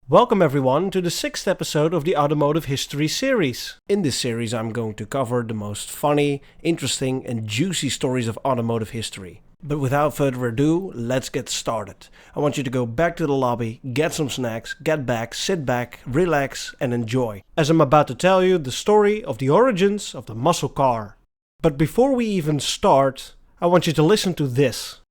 Welcome everyone to the 6th episode of the Automotive History series. In this series I'm going to cover the most funny, interesting and juicy stories of automotive history. But without further ado, let's get started. I want you to go back to the lobby, get some snacks, get back, sit back, relax and enjoy. As I'm about to tell you the story of the origins of the muscle car. But before we even start, I want you to listen to this.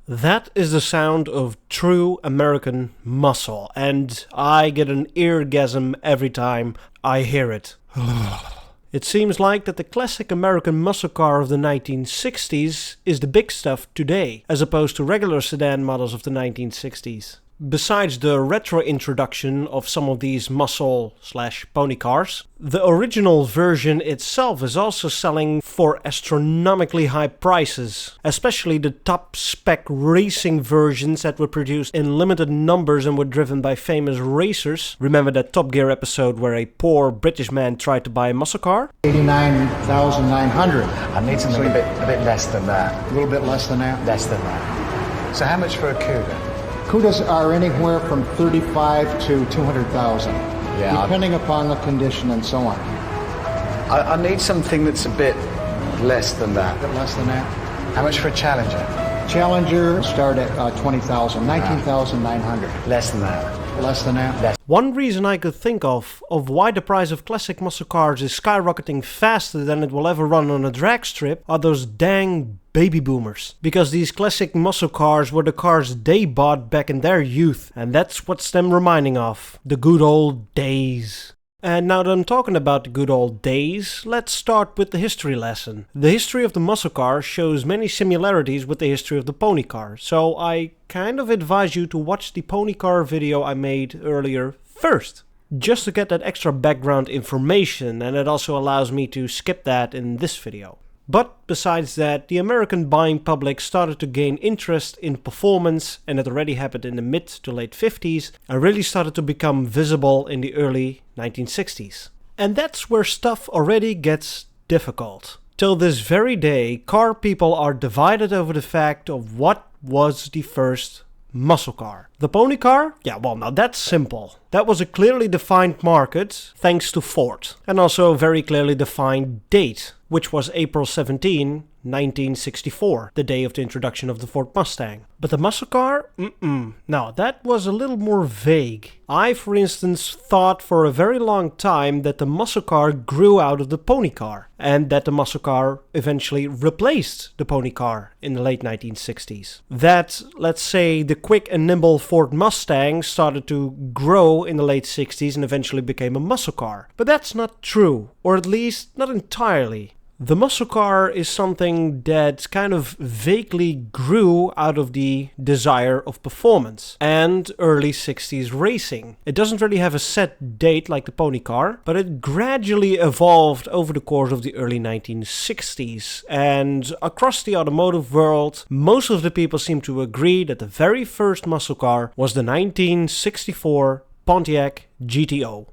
That is the sound of true American muscle, and I get an eargasm every time I hear it. It seems like that the classic American muscle car of the 1960s is the big stuff today, as opposed to regular sedan models of the 1960s. Besides the retro introduction of some of these muscle/pony cars, the original version itself is also selling for astronomically high prices, especially the top spec racing versions that were produced in limited numbers and were driven by famous racers. Remember that Top Gear episode where a poor British man tried to buy a muscle car? 89,900. I need something a bit less than that. A little bit less than that? Less than that. So how much for a Cougar? Cudas are anywhere from 35 to 200,000, depending upon the condition and so on. I need something that's a bit less than that. A bit less than that. How much for a Challenger? Challenger start at 20,000, 19,900. Less than that. Less than that. One reason I could think of why the price of classic muscle cars is skyrocketing faster than it will ever run on a drag strip are those dang baby boomers. Because these classic muscle cars were the cars they bought back in their youth, and that's what's them reminding of. The good old days. And now that I'm talking about the good old days, let's start with the history lesson. The history of the muscle car shows many similarities with the history of the pony car, so I kind of advise you to watch the pony car video I made earlier first, just to get that extra background information, and it also allows me to skip that in this video. But besides that, the American buying public started to gain interest in performance, and it already happened in the mid to late 50s and really started to become visible in the early 1960s. And that's where stuff already gets difficult. Till this very day, car people are divided over the fact of what was the first muscle car. The pony car? Yeah, well, now that's simple. That was a clearly defined market thanks to Ford, and also a very clearly defined date, which was April 17, 1964, the day of the introduction of the Ford Mustang. But the muscle car? No, that was a little more vague. I, for instance, thought for a very long time that the muscle car grew out of the pony car, and that the muscle car eventually replaced the pony car in the late 1960s. That, let's say, the quick and nimble Ford Mustang started to grow in the late 60s and eventually became a muscle car. But that's not true, or at least not entirely. The muscle car is something that kind of vaguely grew out of the desire of performance and early 60s racing. It doesn't really have a set date like the pony car, but it gradually evolved over the course of the early 1960s. And across the automotive world, most of the people seem to agree that the very first muscle car was the 1964 Pontiac GTO.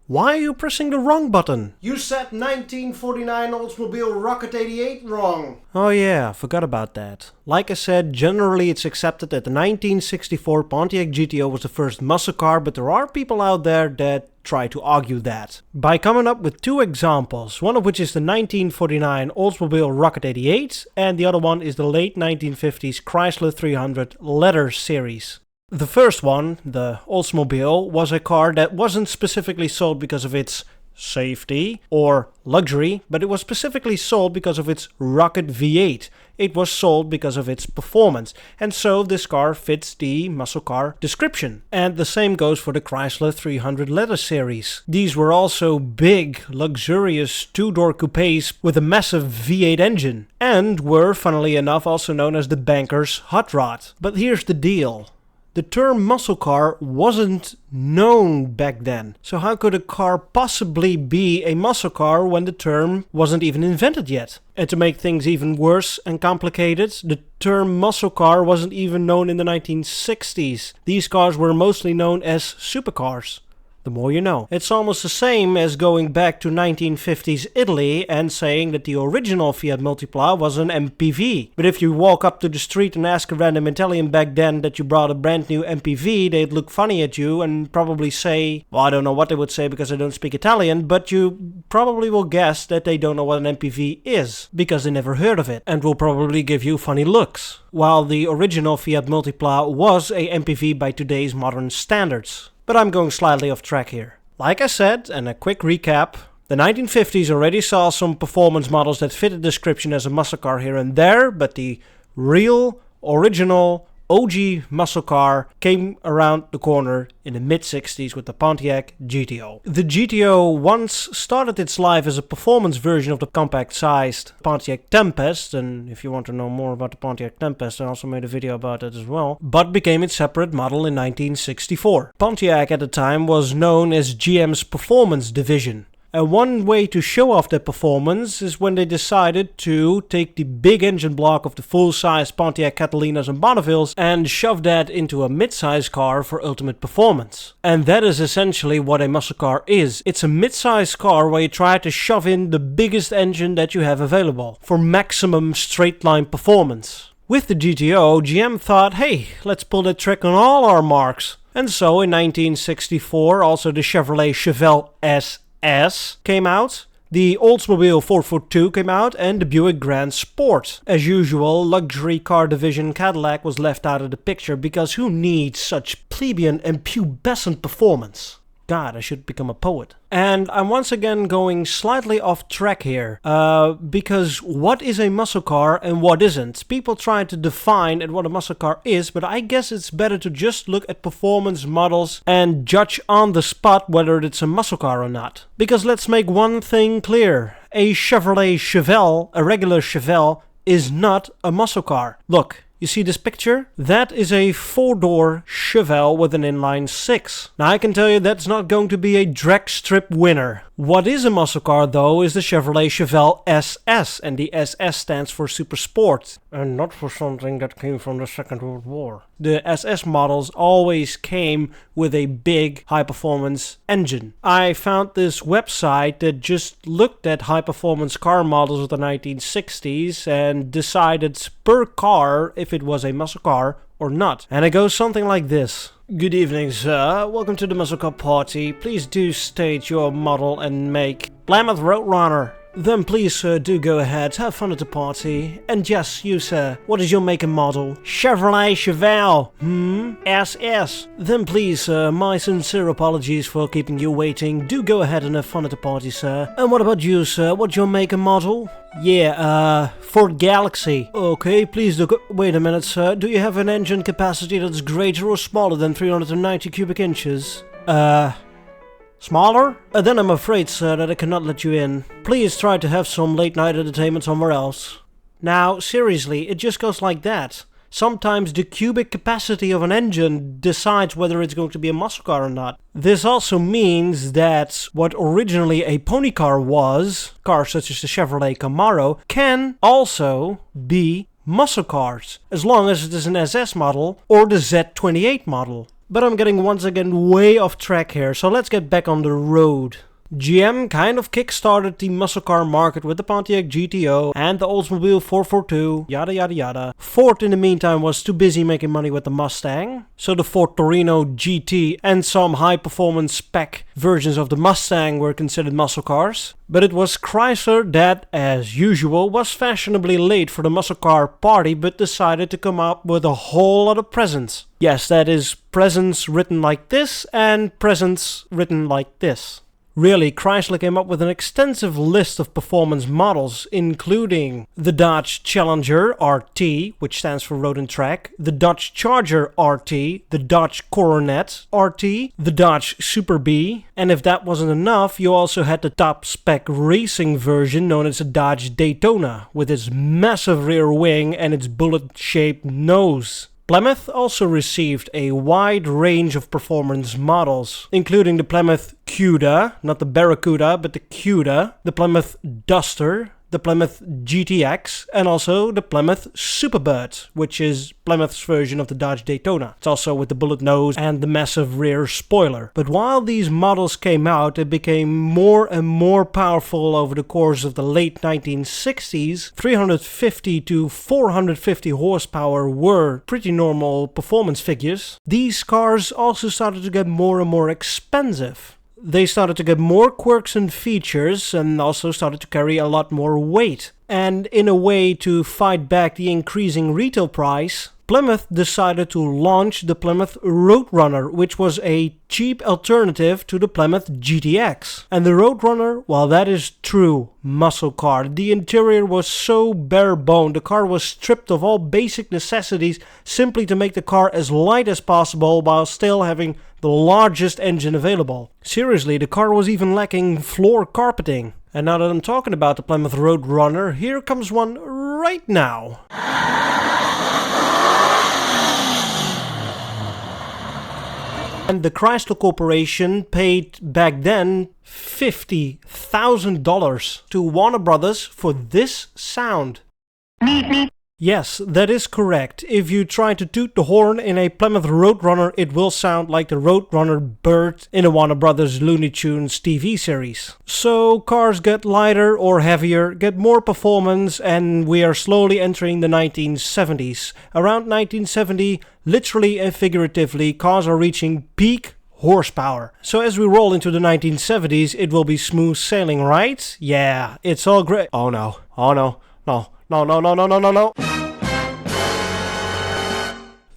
Why are you pressing the wrong button? You said 1949 Oldsmobile Rocket 88 wrong. Oh yeah, I forgot about that. Like I said, generally it's accepted that the 1964 Pontiac GTO was the first muscle car, but there are people out there that try to argue that. By coming up with two examples, one of which is the 1949 Oldsmobile Rocket 88, and the other one is the late 1950s Chrysler 300 Leather series. The first one, the Oldsmobile, was a car that wasn't specifically sold because of its safety or luxury, but it was specifically sold because of its rocket V8. It was sold because of its performance, and so this car fits the muscle car description. And the same goes for the Chrysler 300 Leather series. These were also big, luxurious two-door coupes with a massive V8 engine, and were, funnily enough, also known as the banker's hot rod. But here's the deal. The term muscle car wasn't known back then. So how could a car possibly be a muscle car when the term wasn't even invented yet? And to make things even worse and complicated, the term muscle car wasn't even known in the 1960s. These cars were mostly known as supercars. The more you know. It's almost the same as going back to 1950s Italy and saying that the original Fiat Multipla was an MPV. But if you walk up to the street and ask a random Italian back then that you brought a brand new MPV, they'd look funny at you and probably say, well, I don't know what they would say because I don't speak Italian, but you probably will guess that they don't know what an MPV is because they never heard of it and will probably give you funny looks. While the original Fiat Multipla was a MPV by today's modern standards. But I'm going slightly off track here. Like I said, and a quick recap, the 1950s already saw some performance models that fit the description as a muscle car here and there, but the real, original, OG muscle car came around the corner in the mid-60s with the Pontiac GTO. The GTO once started its life as a performance version of the compact-sized Pontiac Tempest, and if you want to know more about the Pontiac Tempest, I also made a video about it as well, but became its separate model in 1964. Pontiac at the time was known as GM's performance division. And one way to show off their performance is when they decided to take the big engine block of the full-size Pontiac Catalinas and Bonnevilles and shove that into a mid-size car for ultimate performance. And that is essentially what a muscle car is. It's a mid-size car where you try to shove in the biggest engine that you have available for maximum straight-line performance. With the GTO, GM thought, hey, let's pull that trick on all our marks. And so in 1964, also the Chevrolet Chevelle SS came out, the Oldsmobile 442 came out, and the Buick Grand Sport. As usual, luxury car division Cadillac was left out of the picture because who needs such plebeian and pubescent performance? God, I should become a poet. And I'm once again going slightly off track here, because what is a muscle car and what isn't? People try to define what a muscle car is, but I guess it's better to just look at performance models and judge on the spot whether it's a muscle car or not. Because let's make one thing clear, a Chevrolet Chevelle, a regular Chevelle, is not a muscle car. Look. You see this picture? That is a 4-door Chevelle with an inline 6. Now I can tell you that's not going to be a drag strip winner. What is a muscle car though is the Chevrolet Chevelle SS, and the SS stands for Super Sport, and not for something that came from the Second World War. The SS models always came with a big high-performance engine. I found this website that just looked at high-performance car models of the 1960s and decided per car if it was a muscle car or not. And it goes something like this. Good evening, sir. Welcome to the Muscle Car Party. Please do state your model and make. Plymouth Roadrunner. Then please, sir, do go ahead, have fun at the party. And yes, you, sir, what is your make and model? Chevrolet Chevelle. SS. Then please, sir, my sincere apologies for keeping you waiting. Do go ahead and have fun at the party, sir. And what about you, sir? What's your make and model? Yeah, Ford Galaxy. Okay, please do wait a minute, sir. Do you have an engine capacity that's greater or smaller than 390 cubic inches? Smaller? Then I'm afraid, sir, that I cannot let you in. Please try to have some late night entertainment somewhere else. Now, seriously, it just goes like that. Sometimes the cubic capacity of an engine decides whether it's going to be a muscle car or not. This also means that what originally a pony car was, cars such as the Chevrolet Camaro, can also be muscle cars, as long as it is an SS model or the Z28 model. But I'm getting once again way off track here, so let's get back on the road. GM kind of kickstarted the muscle car market with the Pontiac GTO and the Oldsmobile 442, yada yada yada. Ford in the meantime was too busy making money with the Mustang, so the Ford Torino GT and some high performance spec versions of the Mustang were considered muscle cars. But it was Chrysler that, as usual, was fashionably late for the muscle car party but decided to come up with a whole lot of presents. Yes, that is presents written like this and presents written like this. Really, Chrysler came up with an extensive list of performance models, including the Dodge Challenger RT, which stands for Road and Track, the Dodge Charger RT, the Dodge Coronet RT, the Dodge Super B, and if that wasn't enough, you also had the top spec racing version known as the Dodge Daytona, with its massive rear wing and its bullet-shaped nose. Plymouth also received a wide range of performance models, including the Plymouth Cuda, not the Barracuda, but the Cuda, the Plymouth Duster, the Plymouth GTX, and also the Plymouth Superbird, which is Plymouth's version of the Dodge Daytona. It's also with the bullet nose and the massive rear spoiler. But while these models came out, it became more and more powerful over the course of the late 1960s. 350 to 450 horsepower were pretty normal performance figures. These cars also started to get more and more expensive. They started to get more quirks and features and also started to carry a lot more weight. And in a way to fight back the increasing retail price, Plymouth decided to launch the Plymouth Roadrunner, which was a cheap alternative to the Plymouth GTX. And the Roadrunner, well, that is true muscle car. The interior was so bare bone, the car was stripped of all basic necessities simply to make the car as light as possible while still having the largest engine available. Seriously, the car was even lacking floor carpeting. And now that I'm talking about the Plymouth Roadrunner, here comes one right now. And the Chrysler Corporation paid back then $50,000 to Warner Brothers for this sound. Yes, that is correct. If you try to toot the horn in a Plymouth Roadrunner, it will sound like the Roadrunner bird in the Warner Brothers Looney Tunes TV series. So cars get lighter or heavier, get more performance, and we are slowly entering the 1970s. Around 1970, literally and figuratively, cars are reaching peak horsepower. So as we roll into the 1970s, it will be smooth sailing, right? Yeah, it's all great. Oh no, no. No.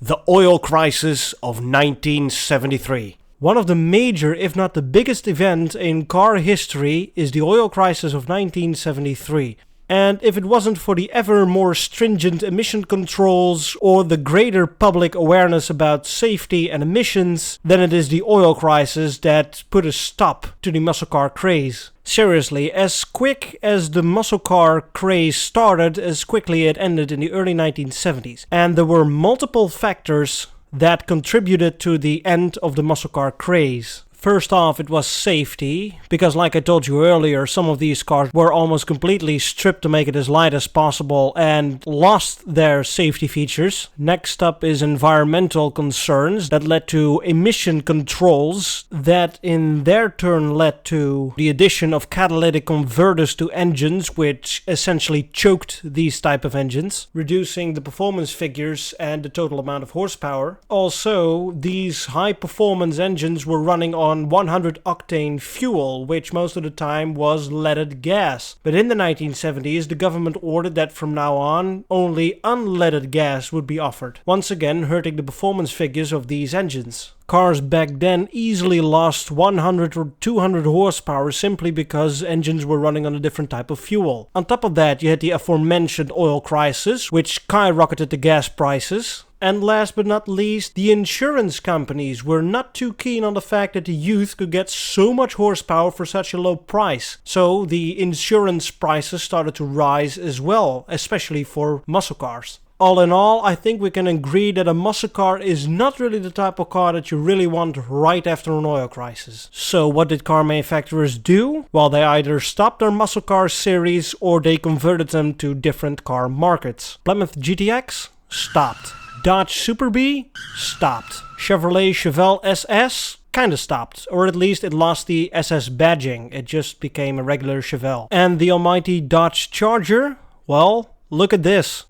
The oil crisis of 1973. One of the major, if not the biggest event in car history is the oil crisis of 1973. And if it wasn't for the ever more stringent emission controls or the greater public awareness about safety and emissions, then it is the oil crisis that put a stop to the muscle car craze. Seriously, as quick as the muscle car craze started, as quickly it ended in the early 1970s. And there were multiple factors that contributed to the end of the muscle car craze. First off, it was safety, because like I told you earlier, some of these cars were almost completely stripped to make it as light as possible and lost their safety features. Next up is environmental concerns that led to emission controls that in their turn led to the addition of catalytic converters to engines, which essentially choked these type of engines, reducing the performance figures and the total amount of horsepower. Also, these high performance engines were running on 100 octane fuel, which most of the time was leaded gas. But in the 1970s, the government ordered that from now on, only unleaded gas would be offered, once again hurting the performance figures of these engines. Cars back then easily lost 100 or 200 horsepower simply because engines were running on a different type of fuel. On top of that, you had the aforementioned oil crisis, which skyrocketed the gas prices. And last but not least, the insurance companies were not too keen on the fact that the youth could get so much horsepower for such a low price. So the insurance prices started to rise as well, especially for muscle cars. All in all, I think we can agree that a muscle car is not really the type of car that you really want right after an oil crisis. So what did car manufacturers do? Well, they either stopped their muscle car series or they converted them to different car markets. Plymouth GTX? Stopped. Dodge Super B? Stopped. Chevelle SS? Kinda stopped, or at least it lost the SS badging, it just became a regular Chevelle. And the almighty Dodge Charger? Well, look at this.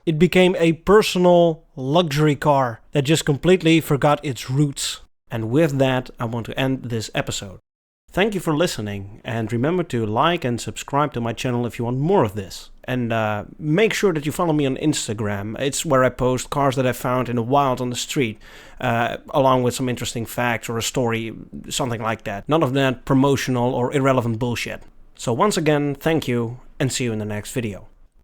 It became a personal luxury car that just completely forgot its roots. And with that, I want to end this episode. Thank you for listening, and remember to like and subscribe to my channel if you want more of this. And make sure that you follow me on Instagram. It's where I post cars that I found in the wild on the street, along with some interesting facts or a story, something like that. None of that promotional or irrelevant bullshit. So once again, thank you, and see you in the next video.